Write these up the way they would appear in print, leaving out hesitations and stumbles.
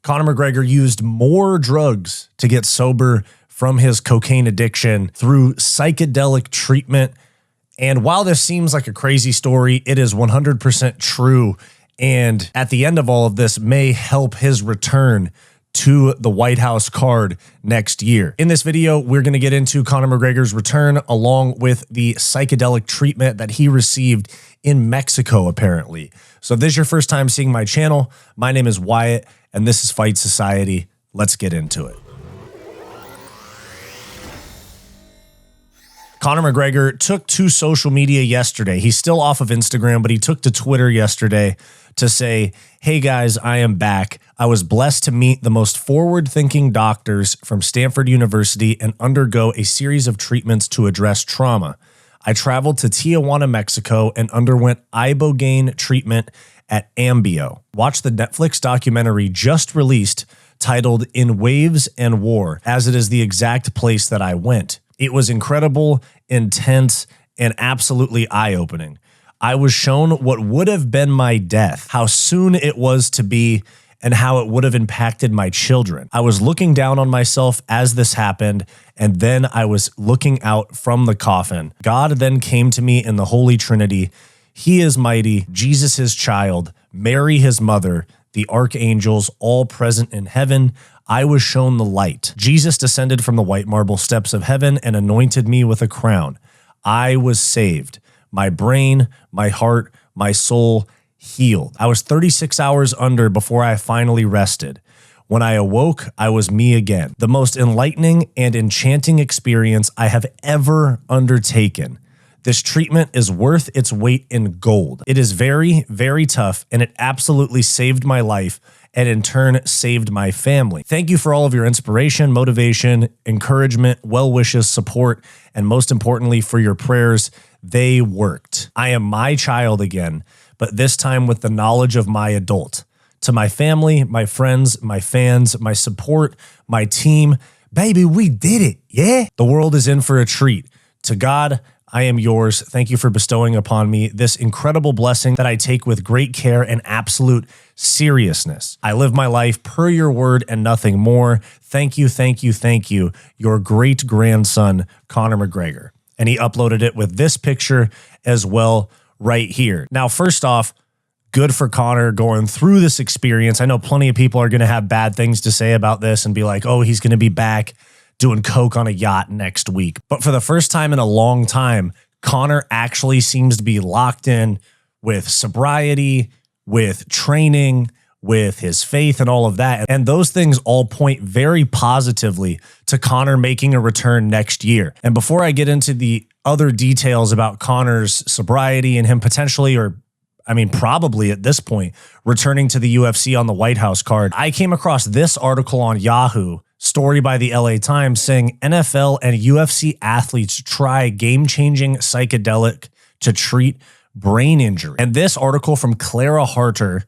Conor McGregor used more drugs to get sober from his cocaine addiction through psychedelic treatment. And while this seems like a crazy story, it is 100% true. And at the end of all of this may help his return to the White House card next year. In this video, we're going to get into Conor McGregor's return along with the psychedelic treatment that he received in Mexico, apparently. So if this is your first time seeing my channel, my name is Wyatt, and this is Fight Society. Let's get into it. Conor McGregor took to social media yesterday. He's still off of Instagram, but he took to Twitter yesterday to say, hey guys, I am back. I was blessed to meet the most forward-thinking doctors from Stanford University and undergo a series of treatments to address trauma. I traveled to Tijuana, Mexico and underwent Ibogaine treatment at Ambio. Watch the Netflix documentary just released titled In Waves and War, as it is the exact place that I went. It was incredible, intense, and absolutely eye-opening. I was shown what would have been my death, how soon it was to be, and how it would have impacted my children. I was looking down on myself as this happened, and then I was looking out from the coffin. God then came to me in the Holy Trinity. He is mighty, Jesus his child, Mary his mother, the archangels, all present in heaven. I was shown the light. Jesus descended from the white marble steps of heaven and anointed me with a crown. I was saved. My brain, my heart, my soul healed. I was 36 hours under before I finally rested. When I awoke, I was me again. The most enlightening and enchanting experience I have ever undertaken. This treatment is worth its weight in gold. It is very, very tough, and it absolutely saved my life and in turn saved my family. Thank you for all of your inspiration, motivation, encouragement, well wishes, support, and most importantly for your prayers. They worked. I am my child again, but this time with the knowledge of my adult. To my family, my friends, my fans, my support, my team, baby, we did it, yeah? The world is in for a treat. To God, I am yours. Thank you for bestowing upon me this incredible blessing that I take with great care and absolute seriousness. I live my life per your word and nothing more. Thank you, thank you, thank you. Your great grandson, Conor McGregor. And he uploaded it with this picture as well right here. Now, first off, good for Conor going through this experience. I know plenty of people are going to have bad things to say about this and be like, oh, he's going to be back doing coke on a yacht next week. But for the first time in a long time, Conor actually seems to be locked in with sobriety, with training, with his faith and all of that. And those things all point very positively to Conor making a return next year. And before I get into the other details about Conor's sobriety and him potentially, or I mean, probably at this point, returning to the UFC on the White House card, I came across this article on Yahoo, story by the LA Times, saying NFL and UFC athletes try game-changing psychedelic to treat brain injury. And this article from Clara Harter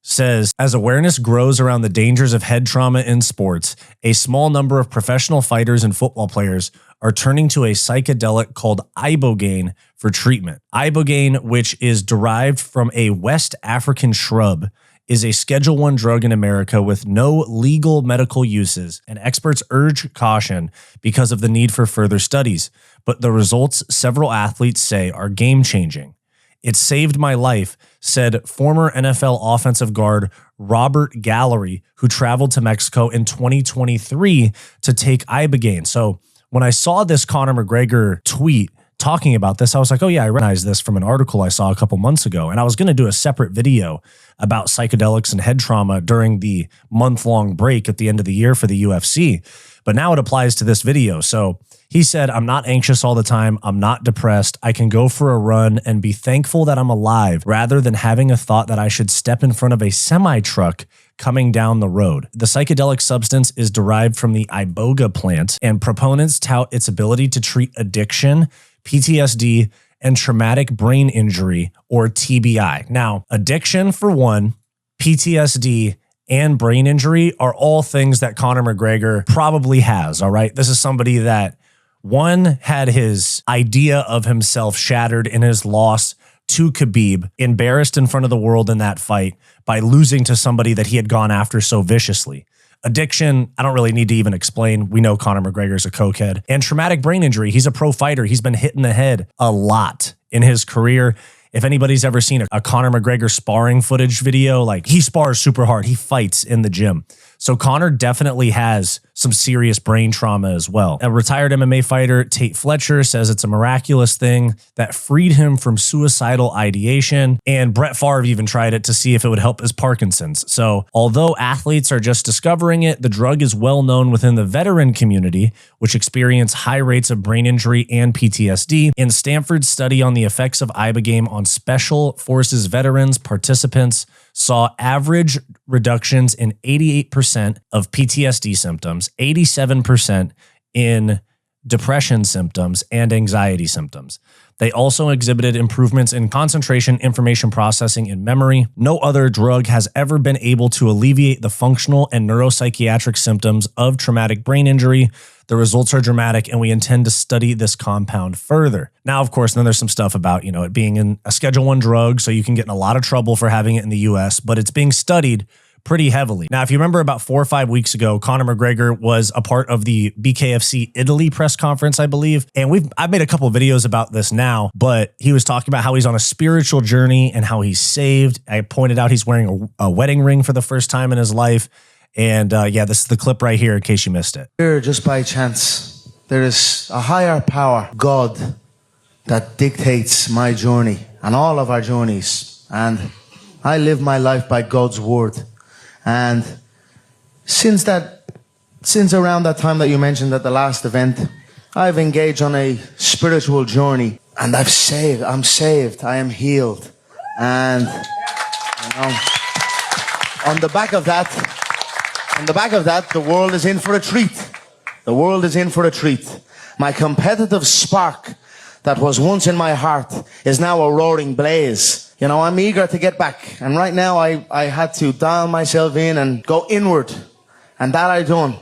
says, as awareness grows around the dangers of head trauma in sports, a small number of professional fighters and football players are turning to a psychedelic called Ibogaine for treatment. Ibogaine, which is derived from a West African shrub, is a Schedule I drug in America with no legal medical uses, and experts urge caution because of the need for further studies. But the results, several athletes say, are game-changing. It saved my life, said former NFL offensive guard Robert Gallery, who traveled to Mexico in 2023 to take Ibogaine. So when I saw this Conor McGregor tweet talking about this, I was like, oh yeah, I recognize this from an article I saw a couple months ago. And I was going to do a separate video about psychedelics and head trauma during the month-long break at the end of the year for the UFC. But now it applies to this video. So he said, I'm not anxious all the time. I'm not depressed. I can go for a run and be thankful that I'm alive rather than having a thought that I should step in front of a semi-truck coming down the road. The psychedelic substance is derived from the Iboga plant, and proponents tout its ability to treat addiction, PTSD, and traumatic brain injury, or TBI. Now, addiction for one, PTSD, and brain injury are all things that Conor McGregor probably has, all right? This is somebody that, one, had his idea of himself shattered in his loss to Khabib, embarrassed in front of the world in that fight by losing to somebody that he had gone after so viciously. Addiction, I don't really need to even explain. We know Conor McGregor is a cokehead. And traumatic brain injury, he's a pro fighter. He's been hit in the head a lot in his career. If anybody's ever seen a Conor McGregor sparring footage video, like he spars super hard. He fights in the gym. So Conor definitely has some serious brain trauma as well. A retired MMA fighter, Tate Fletcher, says it's a miraculous thing that freed him from suicidal ideation. And Brett Favre even tried it to see if it would help his Parkinson's. So although athletes are just discovering it, the drug is well known within the veteran community, which experience high rates of brain injury and PTSD. In Stanford's study on the effects of Ibogaine on Special Forces veterans, participants saw average reductions in 88% of PTSD symptoms, 87% in depression symptoms, and anxiety symptoms. They also exhibited improvements in concentration, information processing, and memory. No other drug has ever been able to alleviate the functional and neuropsychiatric symptoms of traumatic brain injury. The results are dramatic, and we intend to study this compound further. Now, of course, then there's some stuff about, it being in a Schedule I drug, so you can get in a lot of trouble for having it in the US, but it's being studied pretty heavily. Now, if you remember about 4 or 5 weeks ago, Conor McGregor was a part of the BKFC Italy press conference, I believe. And I've made a couple of videos about this now, but he was talking about how he's on a spiritual journey and how he's saved. I pointed out he's wearing a wedding ring for the first time in his life. And yeah, this is the clip right here in case you missed it. Here, just by chance, there is a higher power, God, that dictates my journey and all of our journeys. And I live my life by God's word. And since around that time that you mentioned at the last event, I've engaged on a spiritual journey, and I'm saved, I am healed. And on the back of that, the world is in for a treat. The world is in for a treat. My competitive spark that was once in my heart is now a roaring blaze. I'm eager to get back. And right now I had to dial myself in and go inward. And that I done.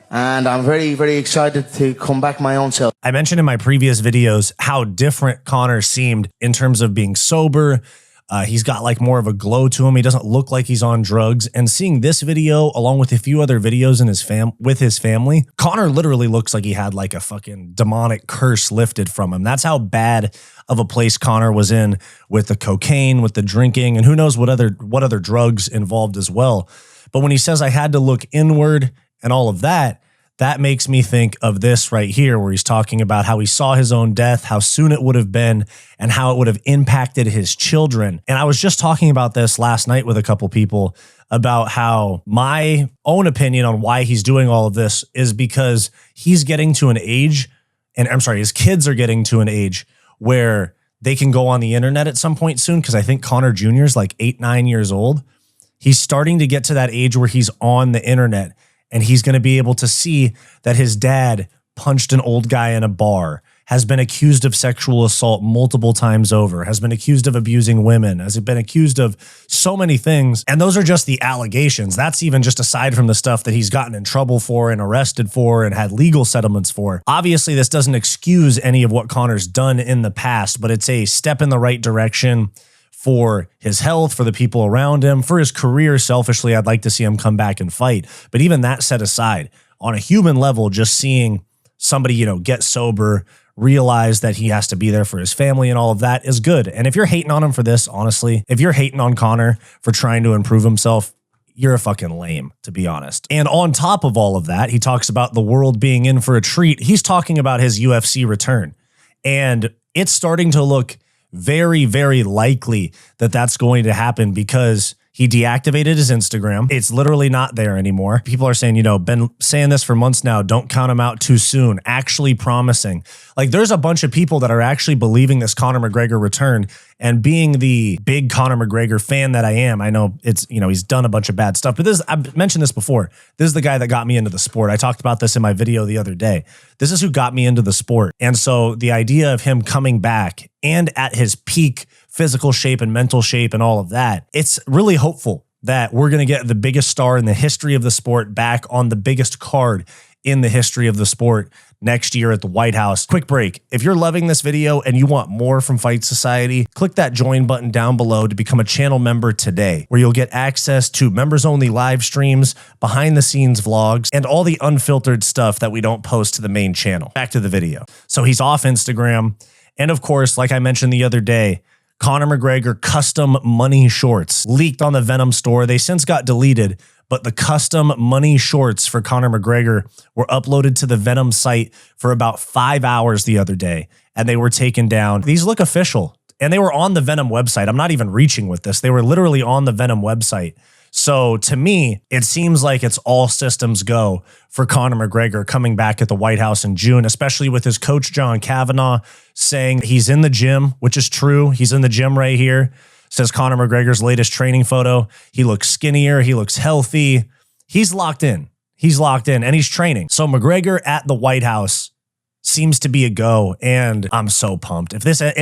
And I'm very, very excited to come back my own self. I mentioned in my previous videos how different Conor seemed in terms of being sober. He's got like more of a glow to him. He doesn't look like he's on drugs. And seeing this video along with a few other videos in with his family, Conor literally looks like he had like a fucking demonic curse lifted from him. That's how bad of a place Conor was in with the cocaine, with the drinking, and who knows what other drugs involved as well. But when he says I had to look inward and all of that, that makes me think of this right here where he's talking about how he saw his own death, how soon it would have been, and how it would have impacted his children. And I was just talking about this last night with a couple people about how my own opinion on why he's doing all of this is because he's getting to an age, and I'm sorry, his kids are getting to an age where they can go on the internet at some point soon, because I think Conor Jr. is like 8, 9 years old. He's starting to get to that age where he's on the internet, and he's going to be able to see that his dad punched an old guy in a bar, has been accused of sexual assault multiple times over, has been accused of abusing women, has been accused of so many things. And those are just the allegations. That's even just aside from the stuff that he's gotten in trouble for and arrested for and had legal settlements for. Obviously, this doesn't excuse any of what Conor's done in the past, but it's a step in the right direction for his health, for the people around him, for his career. Selfishly, I'd like to see him come back and fight. But even that set aside, on a human level, just seeing somebody, get sober, realize that he has to be there for his family and all of that is good. And if you're hating on him for this, honestly, if you're hating on Conor for trying to improve himself, you're a fucking lame, to be honest. And on top of all of that, he talks about the world being in for a treat. He's talking about his UFC return. And it's starting to look very, very likely that that's going to happen because he deactivated his Instagram. It's literally not there anymore. People are saying, been saying this for months now, don't count him out too soon, actually promising. Like there's a bunch of people that are actually believing this Conor McGregor return, and being the big Conor McGregor fan that I am, I know it's, he's done a bunch of bad stuff, but I've mentioned this before. This is the guy that got me into the sport. I talked about this in my video the other day. This is who got me into the sport. And so the idea of him coming back and at his peak physical shape and mental shape and all of that, it's really hopeful that we're going to get the biggest star in the history of the sport back on the biggest card in the history of the sport next year at the White House. Quick break. If you're loving this video and you want more from Fight Society, click that join button down below to become a channel member today, where you'll get access to members-only live streams, behind-the-scenes vlogs, and all the unfiltered stuff that we don't post to the main channel. Back to the video. So he's off Instagram. And of course, like I mentioned the other day, Conor McGregor custom money shorts leaked on the Venom store. They since got deleted, but the custom money shorts for Conor McGregor were uploaded to the Venom site for about 5 hours the other day, and they were taken down. These look official, and they were on the Venom website. I'm not even reaching with this. They were literally on the Venom website. So to me, it seems like it's all systems go for Conor McGregor coming back at the White House in June, especially with his coach, John Kavanaugh, saying he's in the gym, which is true. He's in the gym right here. Says Conor McGregor's latest training photo. He looks skinnier. He looks healthy. He's locked in. He's locked in and he's training. So McGregor at the White House seems to be a go, and I'm so pumped. If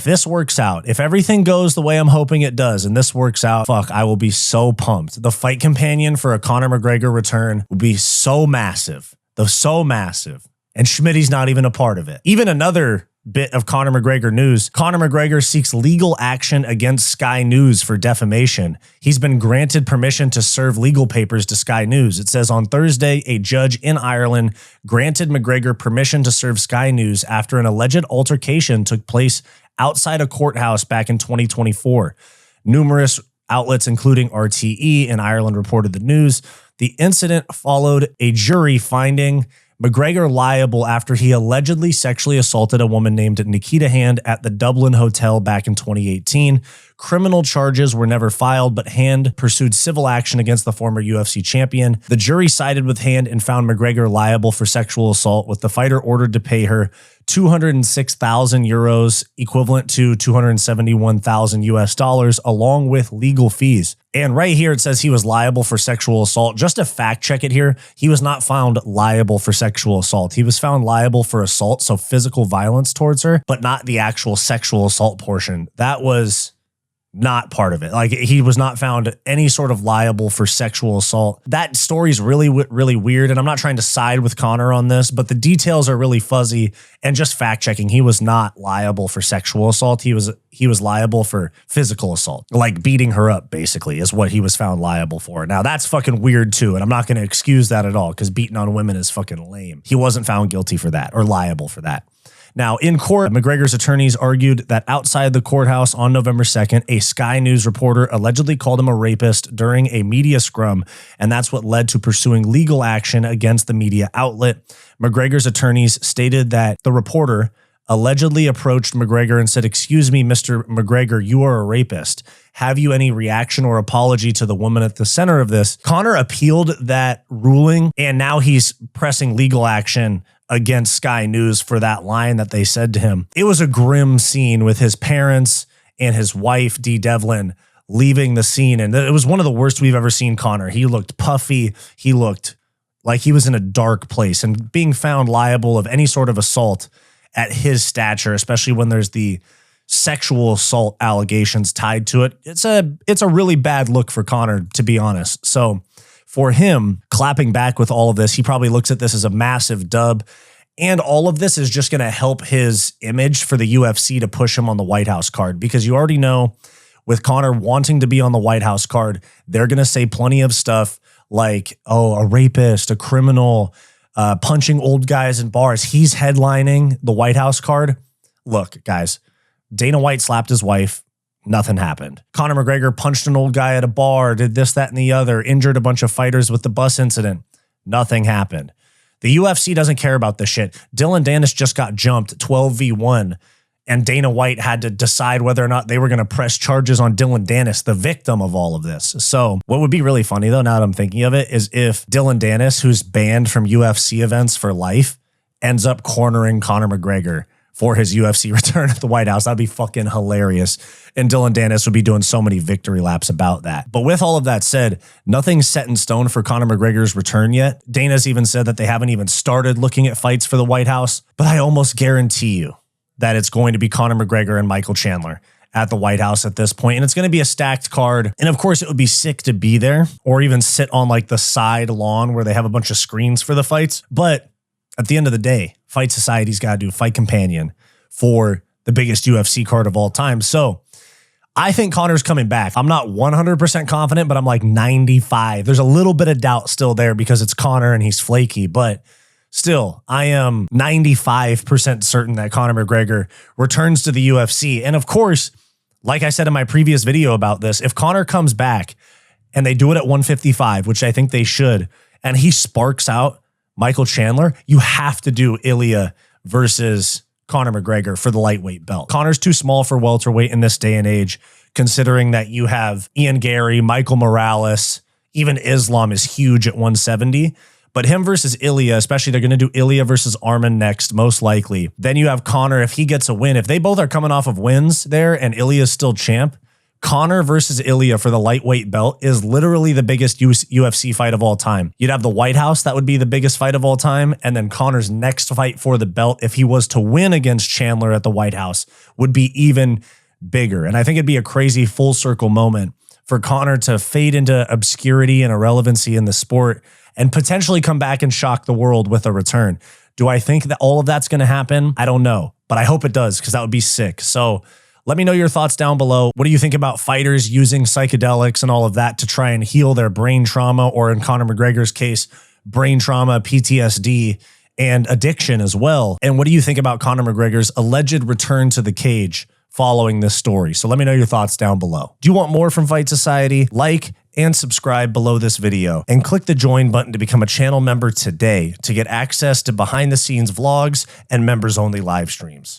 this works out, if everything goes the way I'm hoping it does, and this works out, fuck, I will be so pumped. The fight companion for a Conor McGregor return will be so massive. So massive. And Schmitty's not even a part of it. Even another bit of Conor McGregor news. Conor McGregor seeks legal action against Sky News for defamation. He's been granted permission to serve legal papers to Sky News. It says on Thursday, a judge in Ireland granted McGregor permission to serve Sky News after an alleged altercation took place outside a courthouse back in 2024. Numerous outlets, including RTE in Ireland, reported the news. The incident followed a jury finding McGregor liable after he allegedly sexually assaulted a woman named Nikita Hand at the Dublin Hotel back in 2018. Criminal charges were never filed, but Hand pursued civil action against the former UFC champion. The jury sided with Hand and found McGregor liable for sexual assault, with the fighter ordered to pay her 206,000 euros, equivalent to 271,000 US dollars, along with legal fees. And right here, it says he was liable for sexual assault. Just to fact check it here, he was not found liable for sexual assault. He was found liable for assault, so physical violence towards her, but not the actual sexual assault portion. That was not part of it. Like, he was not found any sort of liable for sexual assault. That story's really weird, and I'm not trying to side with Conor on this, but the details are really fuzzy. And just fact checking, he was not liable for sexual assault. He was liable for physical assault, like beating her up, basically, is what he was found liable for. Now, that's fucking weird too, and I'm not going to excuse that at all, because beating on women is fucking lame. He wasn't found guilty for that or liable for that. Now, in court, McGregor's attorneys argued that outside the courthouse on November 2nd, a Sky News reporter allegedly called him a rapist during a media scrum, and that's what led to pursuing legal action against the media outlet. McGregor's attorneys stated that the reporter allegedly approached McGregor and said, "Excuse me, Mr. McGregor, you are a rapist. Have you any reaction or apology to the woman at the center of this?" Conor appealed that ruling, and now he's pressing legal action against Sky News for that line that they said to him. It was a grim scene with his parents and his wife, Dee Devlin, leaving the scene. And it was one of the worst we've ever seen Conor. He looked puffy. He looked like he was in a dark place, and being found liable of any sort of assault at his stature, especially when there's the sexual assault allegations tied to it, it's a really bad look for Conor, to be honest. So for him, clapping back with all of this, he probably looks at this as a massive dub. And all of this is just going to help his image for the UFC to push him on the White House card, because you already know with Conor wanting to be on the White House card, they're going to say plenty of stuff like, oh, a rapist, a criminal, punching old guys in bars. He's headlining the White House card. Look, guys, Dana White slapped his wife. Nothing happened. Conor McGregor punched an old guy at a bar, did this, that, and the other, injured a bunch of fighters with the bus incident. Nothing happened. The UFC doesn't care about this shit. Dylan Dennis just got jumped 12v1, and Dana White had to decide whether or not they were going to press charges on Dylan Dennis, the victim of all of this. So what would be really funny, though, now that I'm thinking of it, is if Dylan Dennis, who's banned from UFC events for life, ends up cornering Conor McGregor for his UFC return at the White House. That'd be fucking hilarious. And Dylan Dennis would be doing so many victory laps about that. But with all of that said, nothing's set in stone for Conor McGregor's return yet. Dana's even said that they haven't even started looking at fights for the White House. But I almost guarantee you that it's going to be Conor McGregor and Michael Chandler at the White House at this point. And it's going to be a stacked card. And of course, it would be sick to be there or even sit on like the side lawn where they have a bunch of screens for the fights. But at the end of the day, Fight Society's got to do Fight Companion for the biggest UFC card of all time. So I think Conor's coming back. I'm not 100% confident, but I'm like 95. There's a little bit of doubt still there because it's Conor and he's flaky, but still, I am 95% certain that Conor McGregor returns to the UFC. And of course, like I said in my previous video about this, if Conor comes back and they do it at 155, which I think they should, and he sparks out Michael Chandler, you have to do Ilya versus Conor McGregor for the lightweight belt. Conor's too small for welterweight in this day and age, considering that you have Ian Gary, Michael Morales, even Islam is huge at 170. But him versus Ilya, especially they're going to do Ilya versus Arman next, most likely. Then you have Conor, if he gets a win, if they both are coming off of wins there and Ilya's still champ, Conor versus Ilya for the lightweight belt is literally the biggest UFC fight of all time. You'd have the White House, that would be the biggest fight of all time. And then Conor's next fight for the belt, if he was to win against Chandler at the White House, would be even bigger. And I think it'd be a crazy full circle moment for Conor to fade into obscurity and irrelevancy in the sport and potentially come back and shock the world with a return. Do I think that all of that's going to happen? I don't know, but I hope it does because that would be sick. So let me know your thoughts down below. What do you think about fighters using psychedelics and all of that to try and heal their brain trauma, or in Conor McGregor's case, brain trauma, PTSD, and addiction as well? And what do you think about Conor McGregor's alleged return to the cage following this story? So let me know your thoughts down below. Do you want more from Fight Society? Like and subscribe below this video and click the join button to become a channel member today to get access to behind the scenes vlogs and members only live streams.